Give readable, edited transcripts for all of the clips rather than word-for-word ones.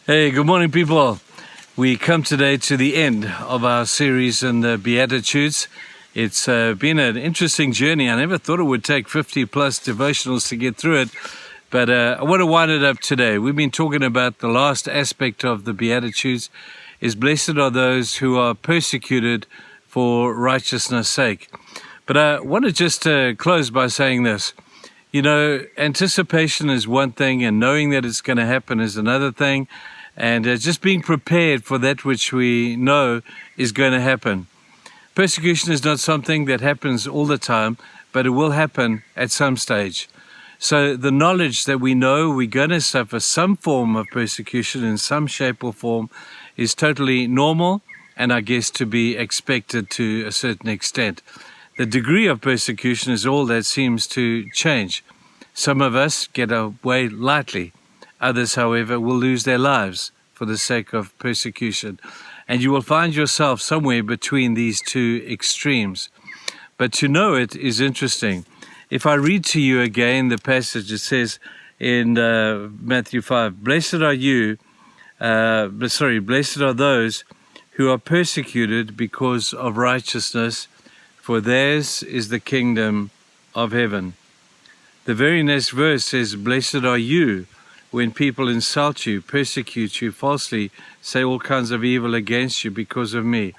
Hey, good morning, people. We come today to the end of our series in the Beatitudes. It's been an interesting journey. I never thought it would take 50 plus devotionals to get through it, but I want to wind it up today. We've been talking about the last aspect of the Beatitudes is blessed are those who are persecuted for righteousness' sake. But I want to just close by saying this. You know, anticipation is one thing, and knowing that it's going to happen is another thing. And just being prepared for that which we know is going to happen. Persecution is not something that happens all the time, but it will happen at some stage. So the knowledge that we know we're going to suffer some form of persecution in some shape or form is totally normal, and I guess to be expected to a certain extent. The degree of persecution is all that seems to change. Some of us get away lightly. Others, however, will lose their lives for the sake of persecution. And you will find yourself somewhere between these two extremes. But to know it is interesting. If I read to you again the passage, it says in Matthew 5, blessed are those who are persecuted because of righteousness, for theirs is the kingdom of heaven. The very next verse says, blessed are you when people insult you, persecute you falsely, say all kinds of evil against you because of me.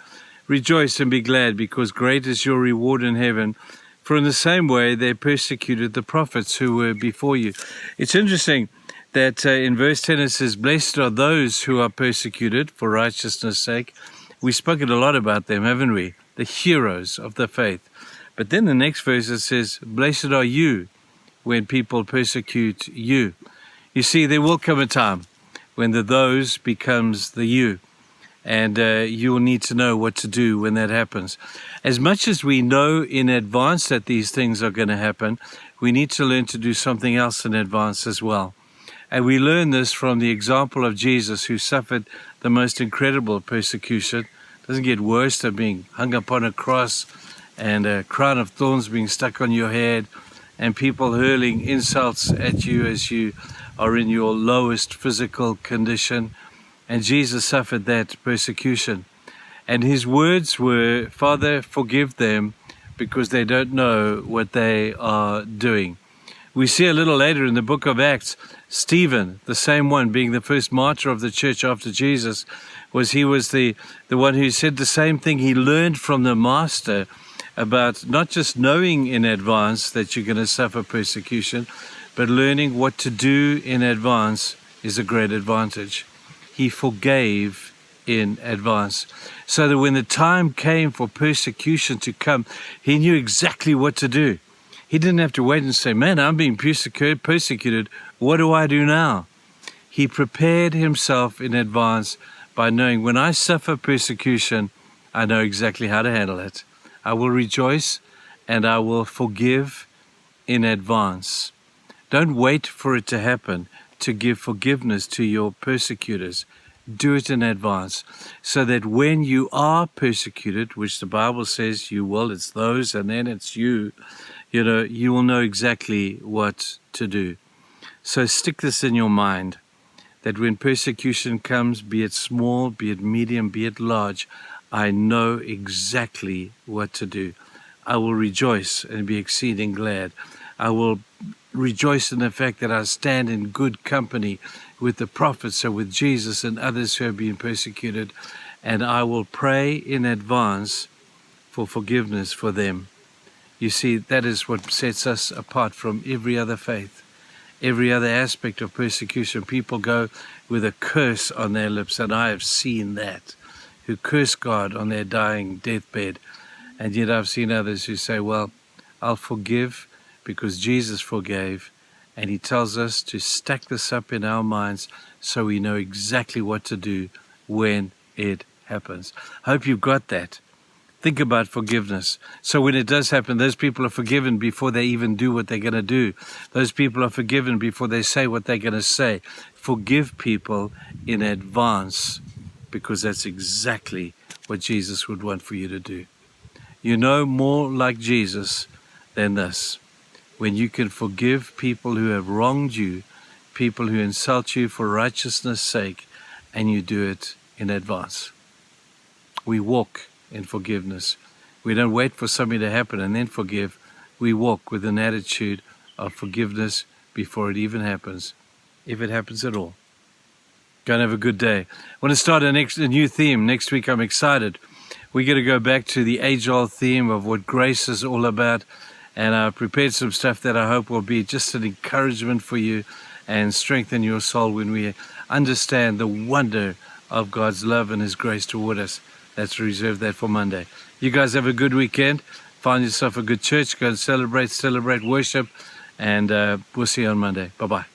Rejoice and be glad, because great is your reward in heaven. For in the same way they persecuted the prophets who were before you. It's interesting that in verse 10 it says, blessed are those who are persecuted for righteousness' sake. We've spoken a lot about them, haven't we? The heroes of the faith. But then the next verse it says, blessed are you when people persecute you. You see, there will come a time when the those becomes the you, and you will need to know what to do when that happens. As much as we know in advance that these things are going to happen, we need to learn to do something else in advance as well. And we learn this from the example of Jesus, who suffered the most incredible persecution. It doesn't get worse than being hung upon a cross and a crown of thorns being stuck on your head and people hurling insults at you as you are in your lowest physical condition. And Jesus suffered that persecution. And his words were, Father, forgive them because they don't know what they are doing. We see a little later in the book of Acts, Stephen, the same one being the first martyr of the church after Jesus, was the one who said the same thing he learned from the master about not just knowing in advance that you're going to suffer persecution, but learning what to do in advance is a great advantage. He forgave in advance, so that when the time came for persecution to come, he knew exactly what to do. He didn't have to wait and say, man, I'm being persecuted. What do I do now? He prepared himself in advance by knowing when I suffer persecution, I know exactly how to handle it. I will rejoice and I will forgive in advance. Don't wait for it to happen to give forgiveness to your persecutors. Do it in advance so that when you are persecuted, which the Bible says you will, it's those and then it's you will know exactly what to do. So stick this in your mind, that when persecution comes, be it small, be it medium, be it large, I know exactly what to do. I will rejoice and be exceeding glad. I will rejoice in the fact that I stand in good company with the prophets and with Jesus and others who have been persecuted, and I will pray in advance for forgiveness for them. You see, that is what sets us apart from every other faith. Every other aspect of persecution, people go with a curse on their lips, and I have seen that, who curse God on their dying deathbed. And yet I've seen others who say, well, I'll forgive because Jesus forgave, and he tells us to stack this up in our minds so we know exactly what to do when it happens. I hope you've got that. Think about forgiveness. So when it does happen, those people are forgiven before they even do what they're going to do. Those people are forgiven before they say what they're going to say. Forgive people in advance, because that's exactly what Jesus would want for you to do. You know more like Jesus than this. When you can forgive people who have wronged you, people who insult you for righteousness' sake, and you do it in advance. We walk in forgiveness. We don't wait for something to happen and then forgive. We walk with an attitude of forgiveness before it even happens, if it happens at all. Go and have a good day. I want to start a new theme. Next week I'm excited. We're going to go back to the age-old theme of what grace is all about. And I've prepared some stuff that I hope will be just an encouragement for you and strengthen your soul when we understand the wonder of God's love and His grace toward us. Let's reserve that for Monday. You guys have a good weekend. Find yourself a good church. Go and celebrate worship. And we'll see you on Monday. Bye-bye.